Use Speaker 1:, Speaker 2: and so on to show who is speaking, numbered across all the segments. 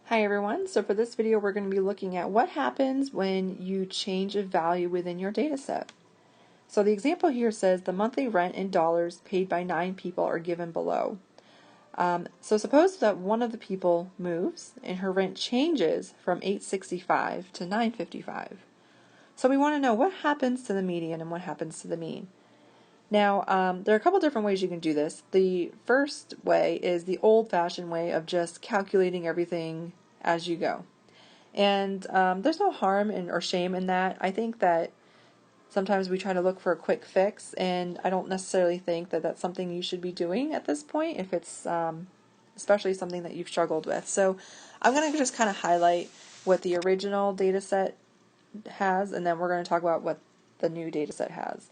Speaker 1: Hi everyone, so for this video we're going to be looking at what happens when you change a value within your data set. So the example here says the monthly rent in dollars paid by 9 people are given below. So suppose that one of the people moves and her rent changes from $865 to $955. So we want to know what happens to the median and what happens to the mean. Now, there are a couple different ways you can do this. The first way is the old-fashioned way of just calculating everything as you go. And there's no harm or shame in that. I think that sometimes we try to look for a quick fix, and I don't necessarily think that that's something you should be doing at this point if it's especially something that you've struggled with. So I'm going to just kind of highlight what the original data set has, and then we're going to talk about what the new data set has.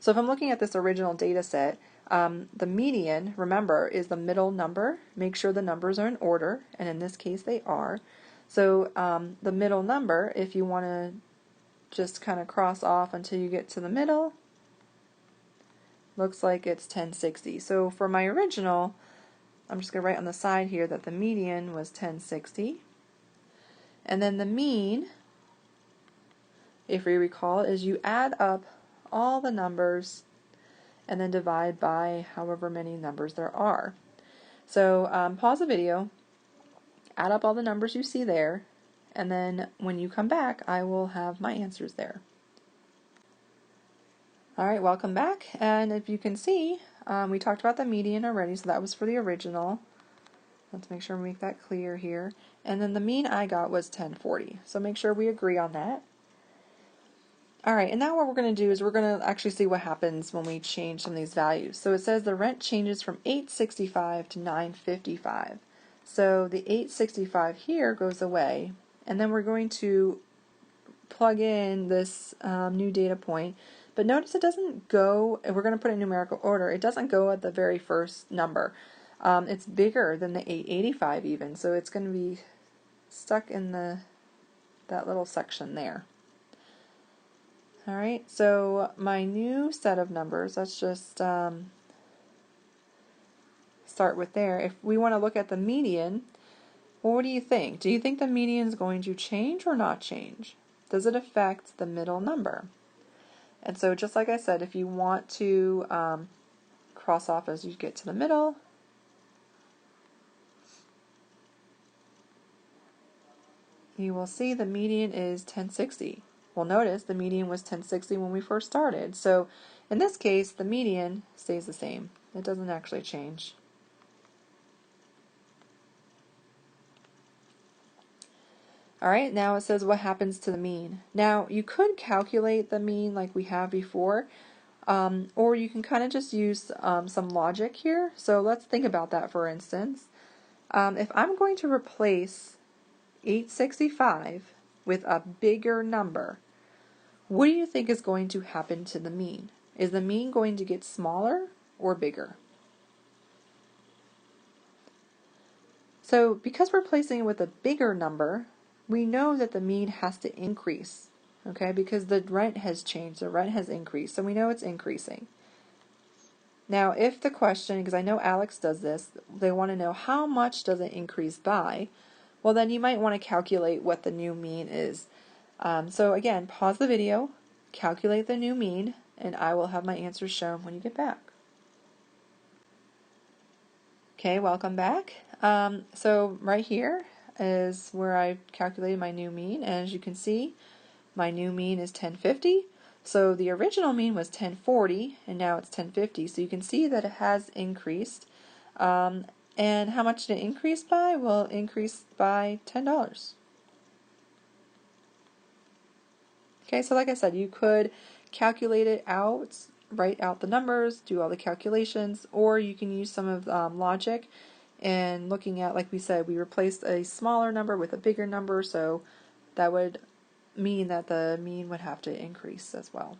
Speaker 1: So if I'm looking at this original data set, the median, remember, is the middle number. Make sure the numbers are in order, and in this case they are. So the middle number, if you want to just kind of cross off until you get to the middle, looks like it's 1060. So for my original, I'm just going to write on the side here that the median was 1060. And then the mean, if we recall, is you add up all the numbers and then divide by however many numbers there are. So pause the video, add up all the numbers you see there, and then when you come back I will have my answers there. Alright, welcome back, and if you can see, we talked about the median already, so that was for the original. Let's make sure we make that clear here. And then the mean I got was 1040, so make sure we agree on that. Alright, and now what we're going to do is we're going to actually see what happens when we change some of these values. So it says the rent changes from $865 to $955. So the $865 here goes away, and then we're going to plug in this new data point. But notice it doesn't go, we're going to put it in numerical order, it doesn't go at the very first number. It's bigger than the 885 even, so it's going to be stuck in that little section there. Alright, so my new set of numbers, let's just start with there. If we want to look at the median, well, what do you think? Do you think the median is going to change or not change? Does it affect the middle number? And so just like I said, if you want to cross off as you get to the middle, you will see the median is 1060. Well, notice the median was 1060 when we first started. So in this case, the median stays the same. It doesn't actually change. Alright, now it says what happens to the mean. Now, you could calculate the mean like we have before, or you can kind of just use some logic here. So let's think about that for instance. If I'm going to replace 865 with a bigger number, what do you think is going to happen to the mean? Is the mean going to get smaller or bigger? So because we're replacing it with a bigger number, we know that the mean has to increase, okay, because the rent has changed, the rent has increased, so we know it's increasing. Now if the question, because I know Alex does this, they want to know how much does it increase by, well then you might want to calculate what the new mean is. So again, pause the video, calculate the new mean, and I will have my answers shown when you get back. Okay, welcome back. So right here is where I calculated my new mean, and as you can see, my new mean is 1050. So the original mean was 1040, and now it's 1050. So you can see that it has increased. And how much did it increase by? Well, it increased by $10. Okay, so like I said, you could calculate it out, write out the numbers, do all the calculations, or you can use some of logic and looking at, like we said, we replaced a smaller number with a bigger number, so that would mean that the mean would have to increase as well.